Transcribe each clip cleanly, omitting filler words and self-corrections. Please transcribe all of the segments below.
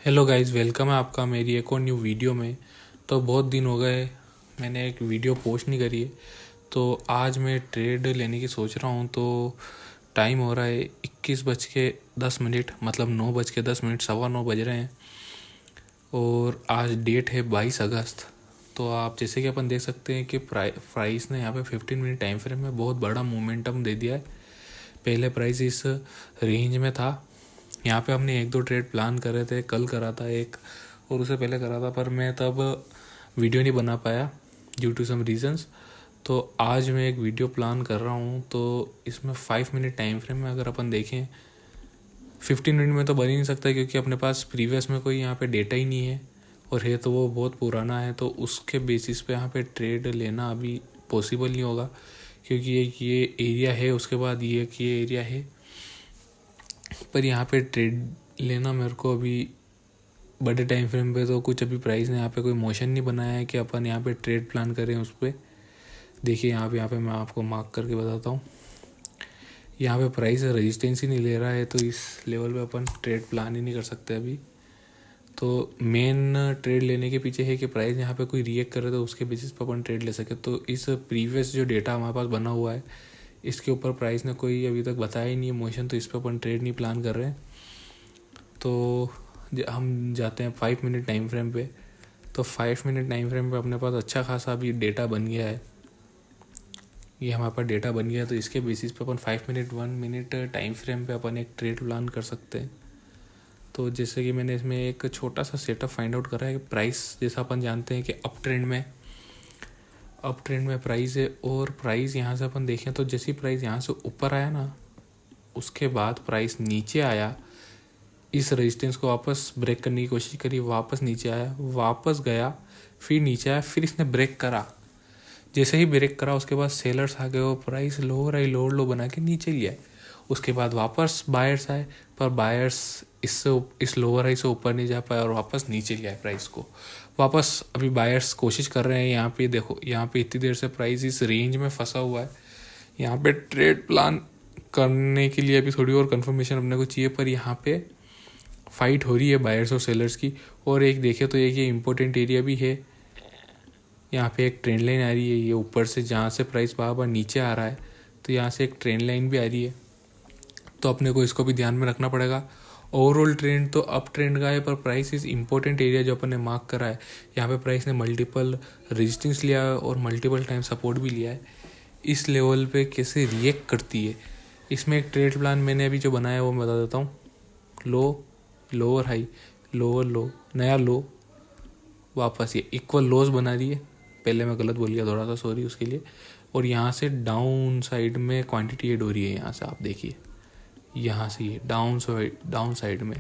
Hello guys, welcome है आपका मेरी एक और न्यू वीडियो में। तो बहुत दिन हो गए मैंने एक वीडियो पोस्ट नहीं करी है। तो आज मैं ट्रेड लेने की सोच रहा हूँ। तो टाइम हो रहा है 21:10, मतलब 9:10, 9:15 बज रहे हैं। और आज डेट है 22 अगस्त। तो आप जैसे कि अपन देख सकते हैं कि प्राइस ने यहाँ पे 15 मिनट टाइम फ्रेम में बहुत बड़ा मोमेंटम दे दिया है। पहले प्राइस इस रेंज में था। यहाँ पे हमने एक दो ट्रेड प्लान करे थे, कल करा था एक और उससे पहले करा था, पर मैं तब वीडियो नहीं बना पाया ड्यू टू सम रीजंस। तो आज मैं एक वीडियो प्लान कर रहा हूँ। तो इसमें 5 मिनट टाइम फ्रेम में अगर अपन देखें, 15 मिनट में तो बन ही नहीं सकता क्योंकि अपने पास प्रीवियस में कोई यहाँ पे डेटा ही नहीं है, और है तो वो बहुत पुराना है। तो उसके बेसिस पे यहाँ पे ट्रेड लेना अभी पॉसिबल नहीं होगा, क्योंकि एक ये एरिया है, उसके बाद ये एरिया है। पर यहाँ पे ट्रेड लेना मेरे को अभी बड़े टाइम फ्रेम पे तो कुछ अभी प्राइस ने यहाँ पे कोई मोशन नहीं बनाया है कि अपन यहाँ पे ट्रेड प्लान करें उस पर। देखिए यहाँ पे मैं आपको मार्क करके बताता हूँ। यहाँ पे प्राइस रेजिस्टेंस ही नहीं ले रहा है, तो इस लेवल पे अपन ट्रेड प्लान ही नहीं कर सकते अभी। तो मेन ट्रेड लेने के पीछे है कि प्राइस यहाँ पे कोई रिएक्ट करे तो उसके बेसिस पर अपन ट्रेड ले सके। तो इस प्रीवियस जो डेटा हमारे पास बना हुआ है, इसके ऊपर प्राइस ने कोई अभी तक बताया ही नहीं है मोशन, तो इस पर अपन ट्रेड नहीं प्लान कर रहे हैं। तो हम जाते हैं 5 मिनट टाइम फ्रेम पे। तो 5 मिनट टाइम फ्रेम पे अपने पास अच्छा खासा अभी डेटा बन गया है। ये हमारे पास डेटा बन गया है, तो इसके बेसिस पे अपन 5 मिनट 1 मिनट टाइम फ्रेम पे अपन एक ट्रेड प्लान कर सकते हैं। तो जैसे कि मैंने इसमें एक छोटा सा सेटअप फाइंड आउट करा है कि प्राइस, जैसा अपन जानते हैं कि अप ट्रेंड में प्राइस है, और प्राइस यहाँ से अपन देखें तो जैसी प्राइस यहाँ से ऊपर आया ना, उसके बाद प्राइस नीचे आया, इस रेजिस्टेंस को वापस ब्रेक करने की कोशिश करी, वापस नीचे आया, वापस गया, फिर नीचे आया, फिर इसने ब्रेक करा। जैसे ही ब्रेक करा उसके बाद सेलर्स आ गए और प्राइस लोअर आई लोअर लो बना के नीचे लिया। उसके बाद वापस बायर्स आए, पर बायर्स इस लोअर हाई से ऊपर नहीं जा पाए और वापस नीचे लिया है प्राइस को। वापस अभी बायर्स कोशिश कर रहे हैं। यहाँ पे देखो, यहाँ पे इतनी देर से प्राइस इस रेंज में फंसा हुआ है। यहाँ पे ट्रेड प्लान करने के लिए अभी थोड़ी और कंफर्मेशन अपने को चाहिए, पर यहाँ पे फाइट हो रही है बायर्स और सेलर्स की। और एक देखे तो एक ये इम्पोर्टेंट एरिया भी है। यहाँ पे एक ट्रेंड लाइन आ रही है, ये ऊपर से जहाँ से प्राइस बार बार नीचे आ रहा है, तो यहाँ से एक ट्रेंड लाइन भी आ रही है। तो अपने को इसको भी ध्यान में रखना पड़ेगा। ओवरऑल ट्रेंड तो अप ट्रेंड का है, पर प्राइस इस इम्पोर्टेंट एरिया जो अपन ने मार्क करा है, यहाँ पे प्राइस ने मल्टीपल रेजिस्टेंस लिया है और मल्टीपल टाइम सपोर्ट भी लिया है। इस लेवल पे कैसे रिएक्ट करती है, इसमें एक ट्रेड प्लान मैंने अभी जो बनाया है वो मैं बता देता हूँ। लो, लोअर हाई, लोअर लो, नया लो, वापस ये इक्वल लोज बना रही है। पहले मैं गलत बोल गया, थोड़ा सा सॉरी उसके लिए। और यहाँ से डाउन साइड में क्वांटिटी एड हो रही है। यहाँ से आप देखिए, यहाँ से ये डाउन साइड में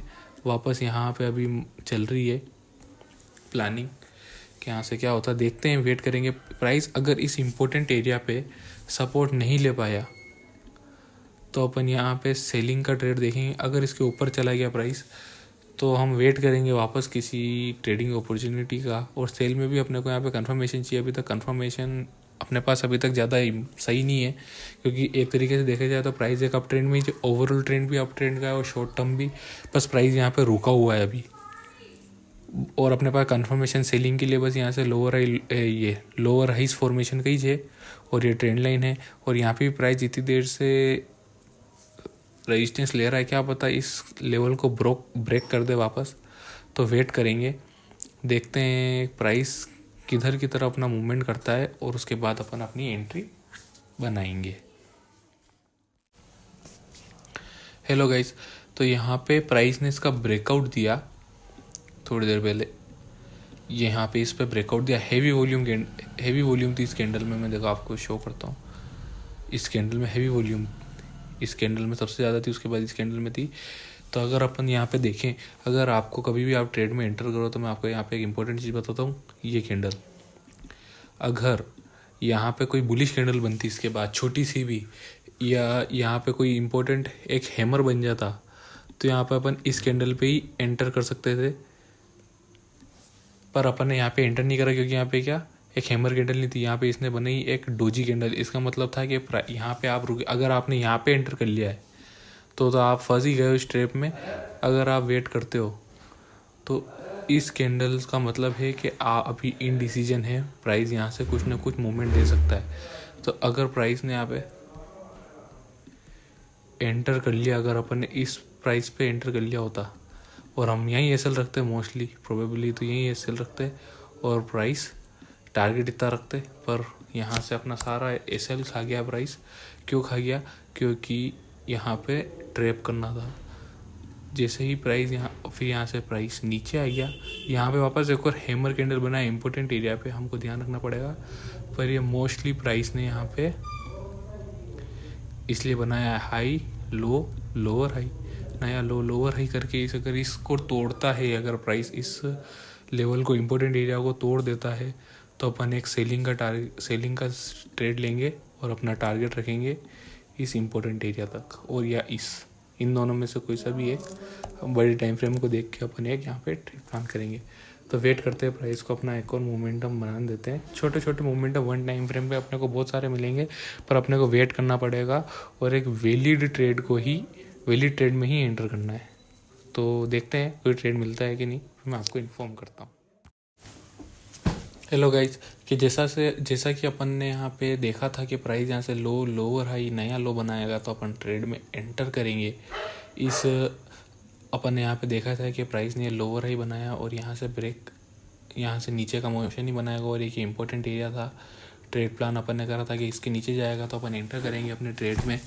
वापस यहाँ पे अभी चल रही है प्लानिंग कि यहाँ से क्या होता है, देखते हैं, वेट करेंगे। प्राइस अगर इस इम्पोर्टेंट एरिया पे सपोर्ट नहीं ले पाया तो अपन यहाँ पे सेलिंग का ट्रेड देखेंगे। अगर इसके ऊपर चला गया प्राइस तो हम वेट करेंगे वापस किसी ट्रेडिंग अपॉर्चुनिटी का। और सेल में भी अपने को यहाँ पे कंफर्मेशन चाहिए। अभी तक कंफर्मेशन अपने पास अभी तक ज़्यादा सही नहीं है, क्योंकि एक तरीके से देखा जाए तो प्राइस एक अप ट्रेंड में, जो ओवरऑल ट्रेंड भी अप ट्रेंड का है और शॉर्ट टर्म भी, बस प्राइस यहाँ पे रुका हुआ है अभी। और अपने पास कंफर्मेशन सेलिंग के लिए बस यहाँ से लोअर हाइस फॉर्मेशन का ही है, और ये ट्रेंड लाइन है। और यहाँ पे भी प्राइस इतनी देर से रेजिस्टेंस ले रहा है, क्या पता इस लेवल को ब्रेक कर दे वापस। तो वेट करेंगे, देखते हैं प्राइस किधर की तरफ अपना मूवमेंट करता है, और उसके बाद अपन अपनी एंट्री बनाएंगे। हेलो गाइस, तो यहाँ पे प्राइस ने इसका ब्रेकआउट दिया थोड़ी देर पहले। यहाँ पे इस पे ब्रेकआउट दिया, हेवी वॉल्यूम थी इस कैंडल में। मैं देखो आपको शो करता हूँ, इस कैंडल में हेवी वॉल्यूम, इस कैंडल में सबसे ज़्यादा थी, उसके बाद इस कैंडल में थी। तो अगर अपन यहाँ पे देखें, अगर आपको कभी भी आप ट्रेड में एंटर करो तो मैं आपको यहाँ पे एक इम्पोर्टेंट चीज़ बताता हूँ। ये कैंडल, अगर यहाँ पे कोई बुलिश कैंडल बनती इसके बाद छोटी सी भी, या यहाँ पे कोई इम्पोर्टेंट एक हैमर बन जाता, तो यहाँ पे अपन इस कैंडल पे ही एंटर कर सकते थे। पर अपन ने यहाँ पे एंटर नहीं करा, क्योंकि यहाँ पे क्या, एक हैमर कैंडल नहीं थी, यहाँ पे इसने बनाई एक डोजी कैंडल। इसका मतलब था कि यहाँ पे आप रुके, अगर आपने यहाँ पे एंटर कर लिया है तो आप फंस ही गए उस ट्रैप में। अगर आप वेट करते हो तो इस कैंडल्स का मतलब है कि अभी इनडिसीजन है, प्राइस यहाँ से कुछ ना कुछ मूवमेंट दे सकता है। तो अगर प्राइस ने यहाँ पे एंटर कर लिया, अगर अपन ने इस प्राइस पे एंटर कर लिया होता और हम यहीं एसएल रखते मोस्टली प्रोबेबली, तो यहीं एसएल रखते और प्राइस टारगेट इतना रखते, पर यहाँ से अपना सारा एसएल खा गया प्राइस। क्यों खा गया? क्योंकि यहाँ पे ट्रैप करना था। जैसे ही प्राइस यहाँ, फिर यहाँ से प्राइस नीचे आ गया, यहाँ पे वापस एक और हैमर कैंडल बना है इंपॉर्टेंट एरिया पे, हमको ध्यान रखना पड़ेगा। पर ये मोस्टली प्राइस ने यहाँ पे इसलिए बनाया है हाई लो लोअर हाई, नया लो लोअर हाई करके। इस अगर इसको तोड़ता है, अगर प्राइस इस लेवल को इंपॉर्टेंट एरिया को तोड़ देता है, तो अपन एक सेलिंग का ट्रेड लेंगे और अपना टारगेट रखेंगे इस इम्पोर्टेंट एरिया तक, और या इन दोनों में से कोई सा भी एक बड़े टाइम फ्रेम को देख के अपन एक यहाँ पे ट्रेड प्लान करेंगे। तो वेट करते हैं प्राइस को अपना एक और मोमेंटम बना देते हैं। छोटे छोटे मोमेंटम वन टाइम फ्रेम पे अपने को बहुत सारे मिलेंगे, पर अपने को वेट करना पड़ेगा और एक वैलिड ट्रेड में ही एंटर करना है। तो देखते हैं कोई ट्रेड मिलता है कि नहीं, मैं आपको इन्फॉर्म करता हूँ। हेलो गाइज, कि जैसा कि अपन ने यहाँ पे देखा था कि प्राइस यहाँ से लोअर हाई नया लो बनाएगा, तो अपन ट्रेड में एंटर करेंगे। अपन ने यहाँ पे देखा था कि प्राइस ने लोअर हाई बनाया और यहाँ से ब्रेक, यहाँ से नीचे का मोशन ही बनाएगा, और एक इम्पोर्टेंट एरिया था। ट्रेड प्लान अपन ने करा था कि इसके नीचे जाएगा तो अपन एंटर करेंगे अपने ट्रेड में।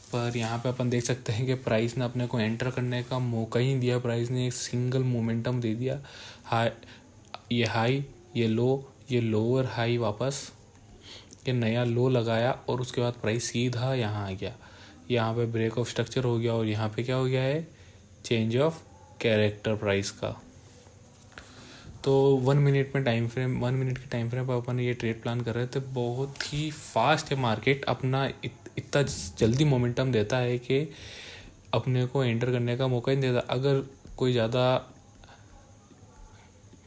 पर यहाँ पे अपन देख सकते हैं कि प्राइस ने अपने को एंटर करने का मौका ही नहीं दिया। प्राइस ने एक सिंगल मोमेंटम दे दिया, हाई ये लो, ये लोअर हाई, वापस ये नया लो लगाया और उसके बाद प्राइस सीधा यहाँ आ गया। यहाँ पे ब्रेक ऑफ स्ट्रक्चर हो गया और यहाँ पे क्या हो गया है, चेंज ऑफ कैरेक्टर प्राइस का। तो 1 मिनट के टाइम फ्रेम पर अपन ये ट्रेड प्लान कर रहे थे। बहुत ही फास्ट है मार्केट, अपना इतना जल्दी मोमेंटम देता है कि अपने को एंटर करने का मौका ही नहीं देता। अगर कोई ज़्यादा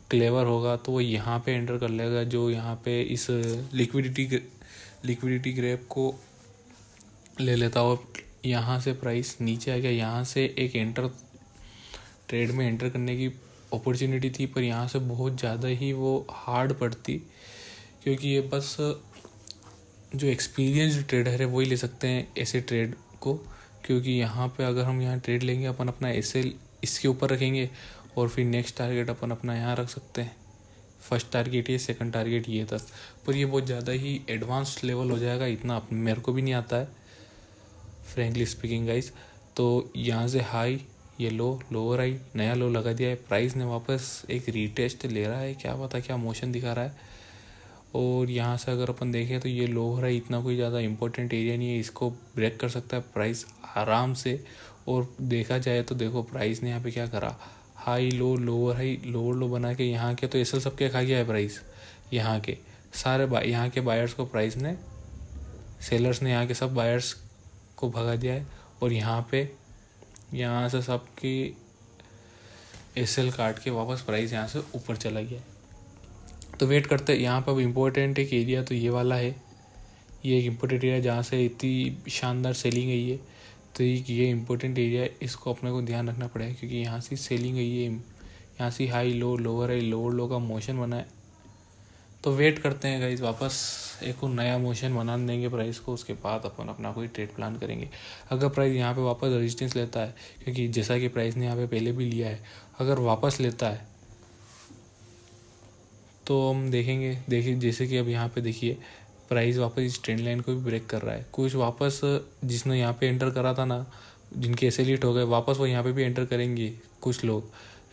क्लेवर होगा तो वो यहाँ पे एंटर कर लेगा, जो यहाँ पे इस लिक्विडिटी ग्रैब को ले लेता। और यहाँ से प्राइस नीचे आ गया, यहाँ से एक ट्रेड में एंटर करने की अपॉर्चुनिटी थी, पर यहाँ से बहुत ज़्यादा ही वो हार्ड पड़ती, क्योंकि ये बस जो एक्सपीरियंस्ड ट्रेडर है वही ले सकते हैं ऐसे ट्रेड को। क्योंकि यहाँ पे अगर हम यहाँ ट्रेड लेंगे, अपन अपना एसएल इसके ऊपर रखेंगे और फिर नेक्स्ट टारगेट अपन अपना यहाँ रख सकते हैं। फर्स्ट टारगेट ये, सेकंड टारगेट ये तक, पर ये बहुत ज़्यादा ही एडवांस लेवल हो जाएगा, इतना मेरे को भी नहीं आता है फ्रेंकली स्पीकिंग गाइस। तो यहाँ से हाई, ये लो, लोअर हाई, नया लो लगा दिया है। प्राइस ने वापस एक रीटेस्ट ले रहा है, क्या पता क्या मोशन दिखा रहा है। और यहाँ से अगर अपन देखें तो ये लोअर हाई इतना कोई ज़्यादा इंपॉर्टेंट एरिया नहीं है, इसको ब्रेक कर सकता है प्राइस आराम से। और देखा जाए तो देखो प्राइस ने यहाँ पे क्या करा, high low, lower high, lower लो बना के यहाँ के तो एसएल सबके खा गया है प्राइस। यहाँ के सारे यहाँ के बायर्स को प्राइस ने, सेलर्स ने यहाँ के सब बायर्स को भगा दिया है, और यहाँ से सबकी एसएल काट के वापस प्राइस यहाँ से ऊपर चला गया है। तो वेट करते हैं। यहाँ पर अब इम्पोर्टेंट एक एरिया तो ये वाला है, ये एक इम्पोर्टेंट एरिया जहाँ से इतनी शानदार सेलिंग गई है। तो ये इम्पोर्टेंट एरिया है, इसको अपने को ध्यान रखना पड़ेगा, क्योंकि यहाँ से सेलिंग गई है, यहाँ से high low, lower high, lower लो का मोशन बना है। तो वेट करते हैं गाइज, वापस एक और नया मोशन बना देंगे प्राइस को, उसके बाद अपन अपना कोई ट्रेड प्लान करेंगे। अगर प्राइस यहाँ पे वापस रेजिस्टेंस लेता है, क्योंकि जैसा कि प्राइस ने यहाँ पे पहले भी लिया है, अगर वापस लेता है तो हम देखिए जैसे कि अब यहाँ पे देखिए प्राइस वापस इस ट्रेंड लाइन को भी ब्रेक कर रहा है। कुछ वापस जिसने यहाँ पे एंटर करा था ना, जिनके ऐसे लीट हो गए, वापस वो यहाँ पे भी एंटर करेंगे कुछ लोग,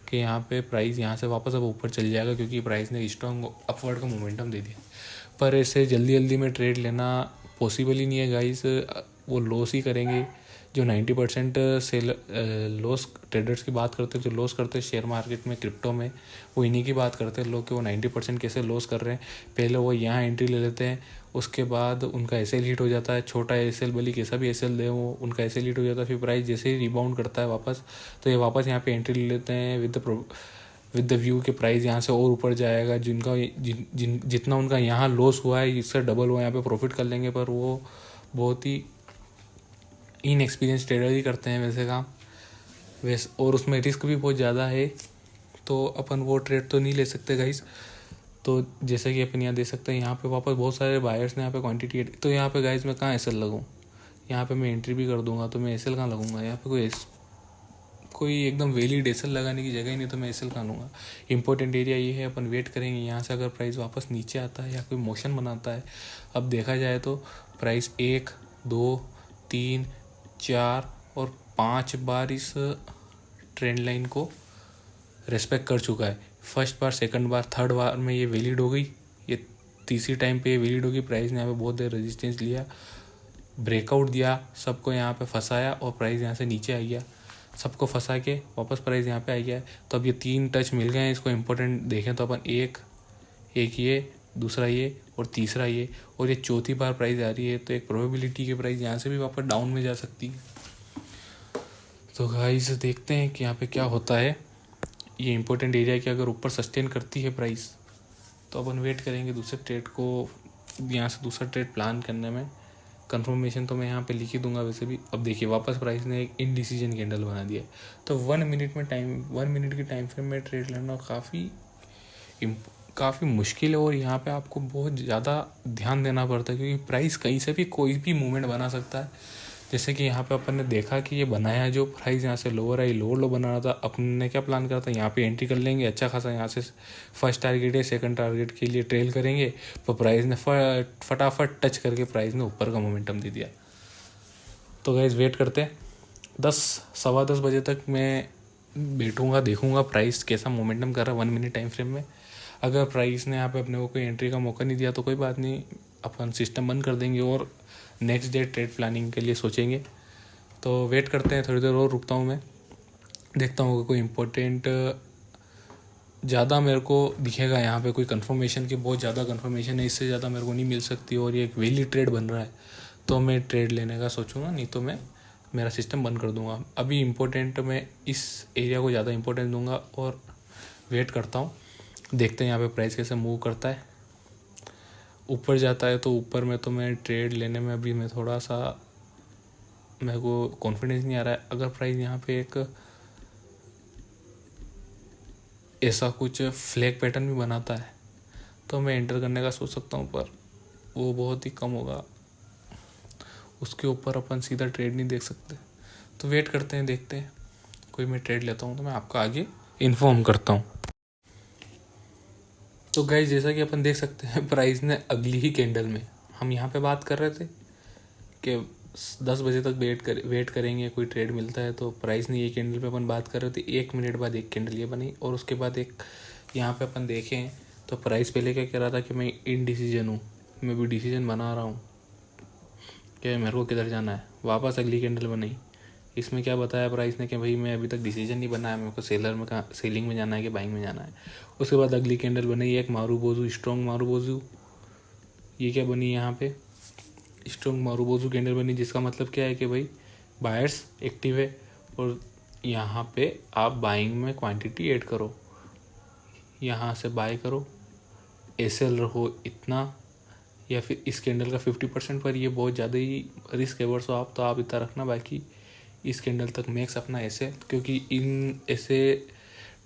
कि यहाँ पे प्राइस यहाँ से वापस अब ऊपर चल जाएगा, क्योंकि प्राइस ने स्ट्रॉन्ग अपवर्ड का मोमेंटम दे दिया। पर ऐसे जल्दी में ट्रेड लेना पॉसिबल ही नहीं है गाइस, वो लॉस ही करेंगे। जो 90% सेल लॉस ट्रेडर्स की बात करते हैं, जो लॉस करते हैं शेयर मार्केट में, क्रिप्टो में, वो इन्हीं की बात करते हैं लोग, कि वो 90% कैसे लॉस कर रहे हैं। पहले वो यहाँ एंट्री ले लेते हैं, उसके बाद उनका एसएल हिट हो जाता है, छोटा एसएल भले कैसा भी एसएल दे वो, उनका एसएल हिट हो जाता है। फिर प्राइस जैसे ही रिबाउंड करता है वापस, तो ये वापस यहाँ पे एंट्री ले लेते हैं विद द व्यू के प्राइस यहाँ से और ऊपर जाएगा। जितना उनका यहाँ लॉस हुआ है, इससे डबल हुआ यहाँ पे प्रॉफिट कर लेंगे। पर वो बहुत ही इनएक्सपीरियंस ट्रेडर ही करते हैं वैसे काम, और उसमें रिस्क भी बहुत ज़्यादा है। तो अपन वो ट्रेड तो नहीं ले सकते गाइस। तो जैसे कि अपन यहाँ देख सकते हैं, यहाँ पे वापस बहुत सारे बायर्स ने यहाँ पे क्वांटिटी एड, तो यहाँ पे गाइस मैं कहाँ एसएल लगूँ, यहाँ पे मैं एंट्री भी कर दूंगा तो मैं एसएल कहाँ लगूंगा, यहाँ पे कोई एकदम वैलिड एसएल लगाने की जगह ही नहीं, तो मैं एसएल कहाँ लूँगा। इंपॉर्टेंट एरिया ये है, अपन वेट करेंगे यहाँ से, अगर प्राइस वापस नीचे आता है या कोई मोशन बनाता है। अब देखा जाए तो प्राइस 1 2 3 4 और 5 बार इस ट्रेंड लाइन को रेस्पेक्ट कर चुका है। फर्स्ट बार, सेकंड बार, थर्ड बार में ये वैलिड हो गई, ये तीसरी टाइम पे ये वैलिड होगी। प्राइस ने यहाँ पे बहुत देर रेजिस्टेंस लिया, ब्रेकआउट दिया, सबको यहाँ पे फंसाया और प्राइस यहाँ से नीचे आ गया। सबको फंसा के वापस प्राइस यहाँ पे आ गया है। तो अब ये 3 टच मिल गए हैं। इसको इम्पोर्टेंट देखें तो अपन एक ये, दूसरा ये और तीसरा ये, और ये चौथी बार प्राइस आ रही है, तो एक प्रोबेबिलिटी की प्राइस यहाँ से भी वापस डाउन में जा सकती है। तो गाइस देखते हैं कि यहाँ पे क्या होता है। ये इंपॉर्टेंट एरिया कि अगर ऊपर सस्टेन करती है प्राइस तो अपन वेट करेंगे दूसरे ट्रेड को, यहाँ से दूसरा ट्रेड प्लान करने में। कंफर्मेशन तो मैं यहाँ पे लिख ही दूंगा वैसे भी। अब देखिए वापस प्राइस ने एक इनडिसीजन कैंडल बना दिया, तो 1 मिनट की टाइम फ्रेम में ट्रेड लेना काफ़ी मुश्किल है, और यहाँ पे आपको बहुत ज़्यादा ध्यान देना पड़ता है, क्योंकि प्राइस कहीं से भी कोई भी मूवमेंट बना सकता है। जैसे कि यहाँ पे अपन ने देखा कि ये बनाया, जो प्राइस यहाँ से लोअर आई, लोअर लो बना रहा था, अपन ने क्या प्लान करा था, यहाँ पे एंट्री कर लेंगे अच्छा खासा, यहाँ से फर्स्ट टारगेट है, सेकंड टारगेट के लिए ट्रेल करेंगे, पर प्राइस ने फटाफट टच करके प्राइस ने ऊपर का मोमेंटम दे दिया। तो गाइस वेट करते हैं, 10 सवा 10 बजे तक मैं बैठूंगा, देखूंगा प्राइस कैसा मोमेंटम कर रहा है 1 मिनट टाइम फ्रेम में। अगर प्राइस ने यहाँ पे अपने को कोई एंट्री का मौका नहीं दिया तो कोई बात नहीं, अपन सिस्टम बंद कर देंगे और नेक्स्ट डे ट्रेड प्लानिंग के लिए सोचेंगे। तो वेट करते हैं, थोड़ी देर और रुकता हूँ मैं, देखता हूँ कि कोई इम्पोर्टेंट ज़्यादा मेरे को दिखेगा यहाँ पे, कोई कंफर्मेशन की बहुत ज़्यादा कंफर्मेशन है, इससे ज़्यादा मेरे को नहीं मिल सकती और ये एक वैलिड ट्रेड बन रहा है, तो मैं ट्रेड लेने का सोचूंगा, नहीं तो मैं मेरा सिस्टम बंद कर दूंगा। अभी इम्पोर्टेंट मैं इस एरिया को ज़्यादा इम्पोर्टेंस दूंगा और वेट करता हूँ, देखते हैं यहाँ पे प्राइस कैसे मूव करता है। ऊपर जाता है तो ऊपर में तो मैं ट्रेड लेने में अभी मैं थोड़ा सा, मेरे को कॉन्फिडेंस नहीं आ रहा है। अगर प्राइस यहाँ पे एक ऐसा कुछ फ्लैग पैटर्न भी बनाता है तो मैं एंटर करने का सोच सकता हूँ, पर वो बहुत ही कम होगा, उसके ऊपर अपन सीधा ट्रेड नहीं देख सकते। तो वेट करते हैं, देखते हैं, कोई मैं ट्रेड लेता हूँ तो मैं आपको आगे इन्फॉर्म करता हूँ। तो गाइस जैसा कि अपन देख सकते हैं, प्राइस ने अगली ही कैंडल में, हम यहाँ पे बात कर रहे थे कि 10 बजे तक वेट करेंगे कोई ट्रेड मिलता है, तो प्राइस ने ये कैंडल पे अपन बात कर रहे थे, 1 मिनट बाद एक कैंडल ये बनी, और उसके बाद एक यहाँ पे अपन देखें तो प्राइस पहले क्या कह रहा था कि मैं इनडिसीजन हूँ, मैं भी डिसीजन बना रहा हूँ कि मेरे को किधर जाना है। वापस अगली कैंडल बनाई, इसमें क्या बताया प्राइस ने कि भाई मैं अभी तक डिसीजन नहीं बनाया, मेरे को सेलिंग में जाना है कि बाइंग में जाना है। उसके बाद अगली कैंडल बनी एक मारूबोजू, स्ट्रॉन्ग मारूबोजू, ये क्या बनी यहाँ पे, स्ट्रॉन्ग मारूबोजू कैंडल बनी, जिसका मतलब क्या है कि भाई बायर्स एक्टिव है और यहाँ पे आप बाइंग में क्वांटिटी ऐड करो, यहाँ से बाय करो, एसएल रहो इतना, या फिर इस कैंडल का 50% पर, ये बहुत ज़्यादा ही रिस्क एवर्स हो आप तो आप इतना रखना, बाकी इस कैंडल तक मैक्स अपना एसएल, क्योंकि इन ऐसे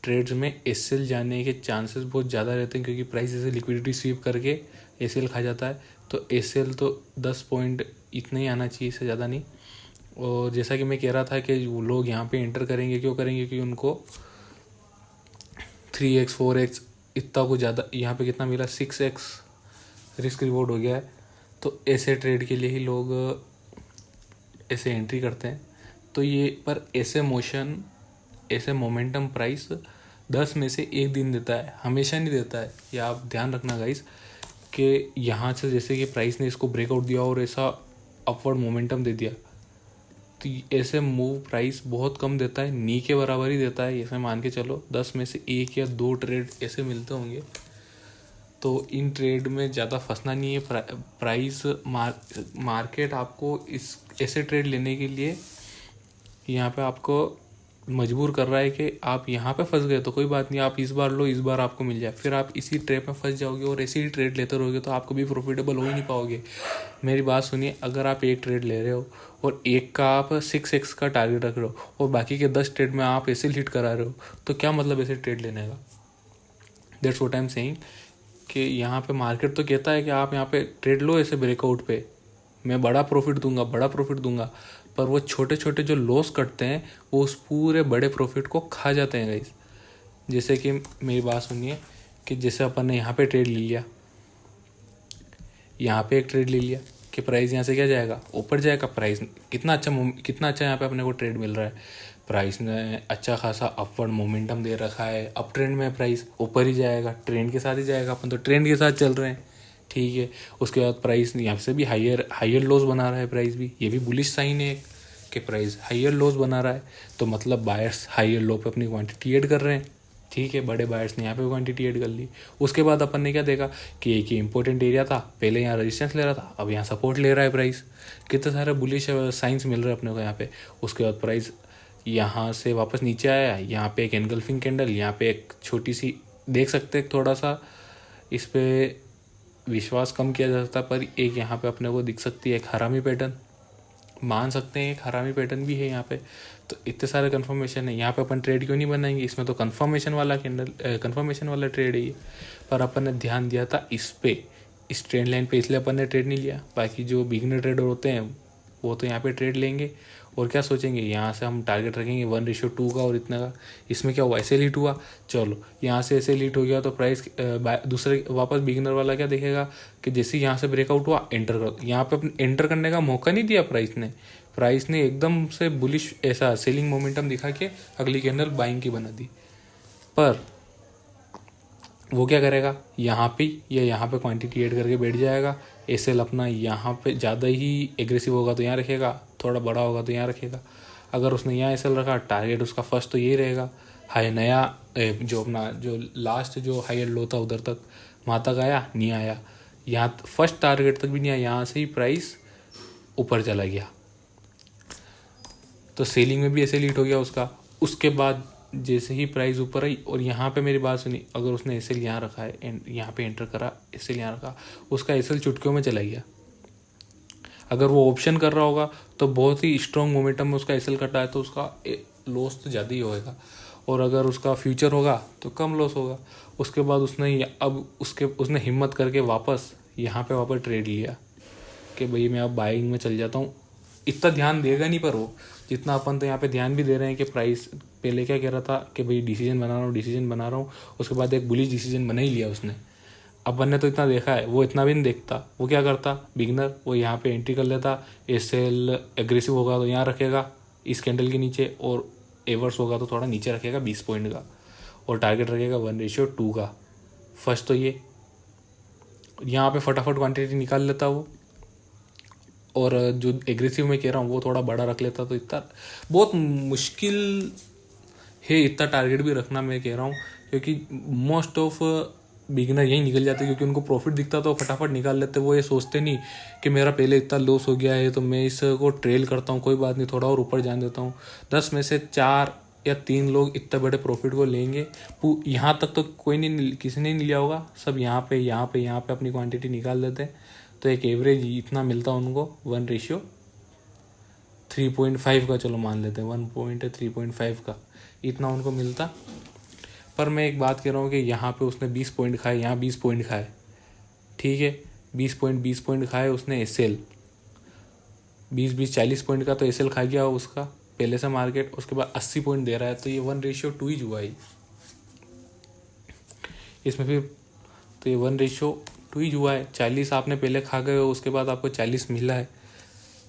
ट्रेड्स में एसएल जाने के चांसेस बहुत ज़्यादा रहते हैं, क्योंकि प्राइस ऐसे लिक्विडिटी स्वीप करके एसएल खा जाता है, तो एसएल तो 10 पॉइंट इतना ही आना चाहिए, इससे ज़्यादा नहीं। और जैसा कि मैं कह रहा था कि वो लोग यहाँ पे एंटर करेंगे, क्यों करेंगे, क्योंकि उनको 3x 4x इतना कुछ ज़्यादा, यहाँ पे कितना मिला 6x रिस्क रिवॉर्ड हो गया है, तो ऐसे ट्रेड के लिए ही लोग ऐसे एंट्री करते हैं। तो ये पर ऐसे मोमेंटम प्राइस 10 में से 1 दिन देता है, हमेशा नहीं देता है, ये आप ध्यान रखना गाइस, कि यहाँ से जैसे कि प्राइस ने इसको ब्रेकआउट दिया और ऐसा अपवर्ड मोमेंटम दे दिया, तो ऐसे मूव प्राइस बहुत कम देता है, नी के बराबर ही देता है, ऐसे मान के चलो 10 में से 1 या 2 ट्रेड ऐसे मिलते होंगे। तो इन ट्रेड में ज़्यादा फंसना नहीं है। प्राइस मार्केट आपको इस ऐसे ट्रेड लेने के लिए यहाँ पे आपको मजबूर कर रहा है कि आप यहाँ पे फंस गए तो कोई बात नहीं, आप इस बार लो, इस बार आपको मिल जाए, फिर आप इसी ट्रेप में फंस जाओगे और ऐसे ही ट्रेड लेते रहोगे तो आप कभी प्रॉफिटेबल हो ही नहीं पाओगे। मेरी बात सुनिए, अगर आप एक ट्रेड ले रहे हो और एक का आप 6x का टारगेट रख रहे हो और बाकी के 10 ट्रेड में आप ऐसे हिट करा रहे हो, तो क्या मतलब ऐसे ट्रेड लेने का। That's what I am saying कि यहाँ पे मार्केट तो कहता है कि आप यहाँ पे ट्रेड लो ऐसे ब्रेकआउट पे, मैं बड़ा प्रॉफिट दूंगा, पर वो छोटे छोटे जो लॉस करते हैं वो उस पूरे बड़े प्रॉफिट को खा जाते हैं गाइस। जैसे कि मेरी बात सुनिए कि जैसे अपन ने यहाँ पे ट्रेड ले लिया, यहाँ पे एक ट्रेड ले लिया कि प्राइस यहाँ से क्या जाएगा, ऊपर जाएगा। प्राइस कितना अच्छा यहाँ पे अपने को ट्रेड मिल रहा है, प्राइस ने अच्छा खासा अपवर्ड मोमेंटम दे रखा है, अप ट्रेंड में प्राइस ऊपर ही जाएगा, ट्रेंड के साथ ही जाएगा, अपन तो ट्रेंड के साथ चल रहे हैं, ठीक है। उसके बाद प्राइस यहाँ से भी हायर लोज बना रहा है, प्राइस भी, ये भी बुलिश साइन है कि प्राइस हायर लोज बना रहा है, तो मतलब बायर्स हायर लो पे अपनी क्वांटिटी ऐड कर रहे हैं, ठीक है। बड़े बायर्स ने यहाँ पे क्वांटिटी ऐड कर ली। उसके बाद अपन ने क्या देखा कि एक ही इंपॉर्टेंट एरिया था, पहले यहाँ रेजिस्टेंस ले रहा था, अब यहाँ सपोर्ट ले रहा है प्राइस, कितने सारे बुलिश साइंस मिल रहे हैं अपने को यहाँ पे। उसके बाद प्राइस यहाँ से वापस नीचे आया, यहाँ पे एक एनगल्फिंग कैंडल, यहाँ पे एक छोटी सी देख सकते हैं, थोड़ा सा इस पर विश्वास कम किया जा सकता, पर एक यहाँ पे अपने को दिख सकती है एक हरामी पैटर्न, मान सकते हैं एक हरामी पैटर्न भी है यहाँ पे। तो इतने सारे कंफर्मेशन है, यहाँ पे अपन ट्रेड क्यों नहीं बनाएंगे, इसमें तो कंफर्मेशन वाला ट्रेड है ये। पर अपन ने ध्यान दिया था इस ट्रेंड लाइन पे, इसलिए अपन ने ट्रेड नहीं लिया। बाकी जो बिगनर ट्रेडर होते हैं वो तो यहाँ पे ट्रेड लेंगे और क्या सोचेंगे, यहाँ से हम टारगेट रखेंगे 1:2 का और इतना का। इसमें क्या हुआ, ऐसे लीट हुआ, चलो यहाँ से ऐसे लीट हो गया तो प्राइस दूसरे वापस बिगिनर वाला क्या देखेगा कि जैसे यहाँ से ब्रेकआउट हुआ एंटर कर, यहाँ पे अपने एंटर करने का मौका नहीं दिया प्राइस ने एकदम से बुलिश ऐसा सेलिंग मोमेंटम दिखा के अगली कैंडल बाइंग की बना दी। पर वो क्या करेगा, यहाँ पे या यहाँ पे क्वांटिटी ऐड करके बैठ जाएगा, एसएल अपना यहाँ पे ज़्यादा ही एग्रेसिव होगा तो यहाँ रखेगा, थोड़ा बड़ा होगा तो यहाँ रखेगा। अगर उसने यहाँ एसएल रखा, टारगेट उसका फर्स्ट तो यही रहेगा, हाई नया जो अपना जो लास्ट जो हायर लो था उधर तक, वहाँ तक आया नहीं आया, यहाँ फर्स्ट टारगेट तक भी नहीं आया, यहाँ से ही प्राइस ऊपर चला गया, तो सेलिंग में भी ऐसे लीट हो गया उसका। उसके बाद जैसे ही प्राइस ऊपर आई और यहाँ पे मेरी बात सुनी, अगर उसने एसएल यहाँ रखा है, यहाँ पे एंटर करा, एसएल यहाँ रखा, उसका एसएल चुटकियों में चला गया। अगर वो ऑप्शन कर रहा होगा तो बहुत ही स्ट्रॉन्ग मोमेंटम में उसका एसएल कटा है तो उसका लॉस तो ज़्यादा ही होएगा, और अगर उसका फ्यूचर होगा तो कम लॉस होगा। उसके बाद उसने हिम्मत करके वापस यहाँ पे वापस ट्रेड लिया कि भाई मैं अब बाइंग में चल जाता हूँ। इतना ध्यान देगा नहीं पर वो जितना अपन तो यहाँ पे ध्यान भी दे रहे हैं कि प्राइस पहले क्या कह रहा था कि भाई डिसीजन बना रहा हूँ, उसके बाद एक बुलिश डिसीजन बना ही लिया उसने। अपन ने तो इतना देखा है, वो इतना भी नहीं देखता, वो क्या करता बिगनर, वो यहाँ पे एंट्री कर लेता, एसएल एग्रेसिव होगा तो यहाँ रखेगा इस कैंडल के नीचे, और एवर्स होगा तो थोड़ा नीचे रखेगा 20 पॉइंट का, और टारगेट रखेगा 1:2 का। फर्स्ट तो ये यहाँ पे फटाफट क्वांटिटी निकाल लेता वो, और जो एग्रेसिव में कह रहा हूँ वो थोड़ा बड़ा रख लेता, तो इतना बहुत मुश्किल है इतना टारगेट भी रखना, मैं कह रहा हूँ, क्योंकि मोस्ट ऑफ बिगिनर यही निकल जाते क्योंकि उनको प्रॉफिट दिखता तो फटाफट निकाल लेते। वो ये सोचते नहीं कि मेरा पहले इतना लॉस हो गया है तो मैं इसको ट्रेल करता हूँ, कोई बात नहीं, थोड़ा और ऊपर जान देता हूँ। 10 में से 4 या 3 लोग इतने बड़े प्रॉफिट को लेंगे, यहाँ तक तो कोई नहीं, किसी ने नहीं लिया होगा, सब यहाँ पे अपनी क्वांटिटी निकाल देते हैं, तो एक एवरेज इतना मिलता उनको 1:3.5 का, चलो मान लेते हैं 1.3.5 का इतना उनको मिलता। पर मैं एक बात कह रहा हूँ कि यहाँ पे उसने 20 पॉइंट खाए, यहाँ 20 पॉइंट खाए, ठीक है, 20 पॉइंट खाए उसने एसएल, 20-40 पॉइंट का तो एसएल खा गया उसका पहले से मार्केट, उसके बाद 80 पॉइंट दे रहा है, तो ये 1:2 ही हुआ है इसमें फिर, तो ये 1:2 ही हुआ है। 40 आपने पहले खा गए हो, उसके बाद आपको 40 मिला है,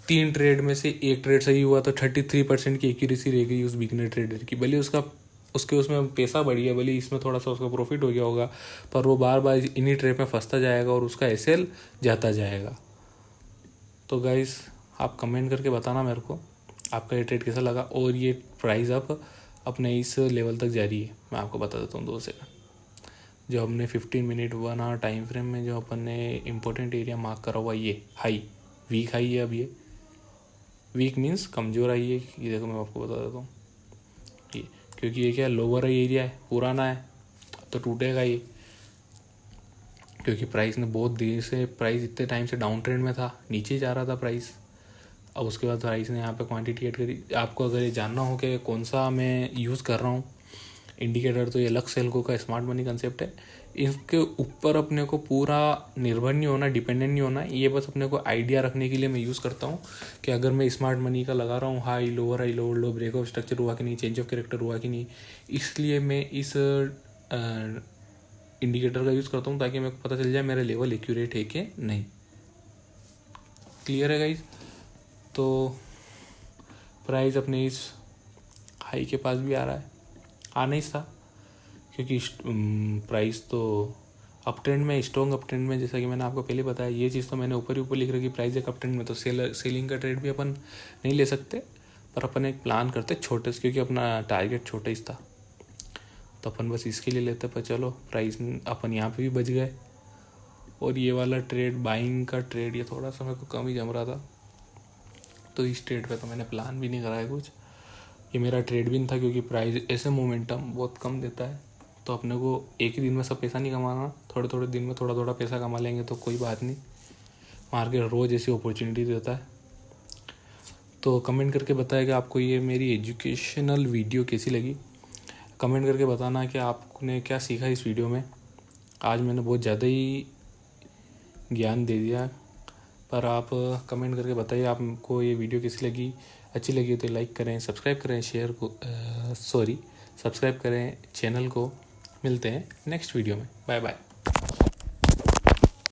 3 ट्रेड में से एक ट्रेड सही हुआ तो 33% की एक्यूरेसी रह गई उस बिगनर ट्रेडर की। भले उसमें पैसा बढ़ गया, भले इसमें थोड़ा सा उसका प्रॉफिट हो गया होगा, पर वो बार बार इन्हीं ट्रेड में फंसता जाएगा और उसका एसएल जाता जाएगा। तो गाइस आप कमेंट करके बताना मेरे को आपका ये ट्रेड कैसा लगा, और ये प्राइस अब अपने इस लेवल तक जा रही है। मैं आपको बता देता हूँ 2 सेकंड, जो हमने 15 मिनट 1 आवर टाइम फ्रेम में जो अपन ने इम्पोर्टेंट एरिया मार्क करा हुआ, ये हाई वीक हाई है। अब ये वीक मीन्स कमज़ोर आई है, ये देखो मैं आपको बता देता हूँ, क्योंकि ये क्या लोअर एरिया है, पुराना है, तो टूटेगा ये। क्योंकि प्राइस ने बहुत देर से, प्राइस इतने टाइम से डाउन ट्रेंड में था, नीचे जा रहा था प्राइस। अब उसके बाद प्राइस ने यहाँ पे क्वांटिटी ऐड करी। आपको अगर ये जानना हो कि कौन सा मैं यूज़ कर रहा हूँ इंडिकेटर, तो ये लक्स सेल्को का स्मार्ट मनी कंसेप्ट है। इसके ऊपर अपने को पूरा निर्भर नहीं होना, डिपेंडेंट नहीं होना, ये बस अपने को आइडिया रखने के लिए मैं यूज़ करता हूँ कि अगर मैं स्मार्ट मनी का लगा रहा हूँ हाई लोअर लो, ब्रेकआउट स्ट्रक्चर हुआ कि नहीं, चेंज ऑफ कैरेक्टर हुआ कि नहीं, इसलिए मैं इस इंडिकेटर का यूज़ करता हूँ ताकि मेरे को पता चल जाए मेरा लेवल एक्यूरेट है कि नहीं। क्लियर है गाइस? तो प्राइस अपने इस हाई के पास भी आ रहा है, आना ही था, क्योंकि प्राइस तो अप ट्रेंड में, स्ट्रॉन्ग अप ट्रेंड में, जैसा कि मैंने आपको पहले बताया। ये चीज़ तो मैंने ऊपर ही ऊपर लिख रखी, प्राइस एक अप ट्रेंड में, तो सेलिंग का ट्रेड भी अपन नहीं ले सकते, पर अपन एक प्लान करते छोटे से, क्योंकि अपना टारगेट छोटा ही था, तो अपन बस इसके लिए लेते। पर चलो प्राइस अपन यहाँ पे भी बच गए। और ये वाला ट्रेड, बाइंग का ट्रेड, ये थोड़ा सा मेरे को कम ही जम रहा था, तो इस ट्रेड पे तो मैंने प्लान भी नहीं कराया कुछ, ये मेरा ट्रेड भी नहीं था, क्योंकि प्राइस ऐसे मोमेंटम बहुत कम देता है, तो अपने को एक ही दिन में सब पैसा नहीं कमाना, थोड़े थोड़े दिन में थोड़ा थोड़ा पैसा कमा लेंगे तो कोई बात नहीं। मार्केट रोज़ ऐसी अपॉर्चुनिटी देता है। तो कमेंट करके बताया कि आपको ये मेरी एजुकेशनल वीडियो कैसी लगी। कमेंट करके बताना कि आपने क्या सीखा इस वीडियो में। आज मैंने बहुत ज़्यादा ही ज्ञान दे दिया, पर आप कमेंट करके बताइए आपको ये वीडियो कैसी लगी। अच्छी लगी तो लाइक करें, सब्सक्राइब करें, सब्सक्राइब करें चैनल को। मिलते हैं नेक्स्ट वीडियो में। Bye bye.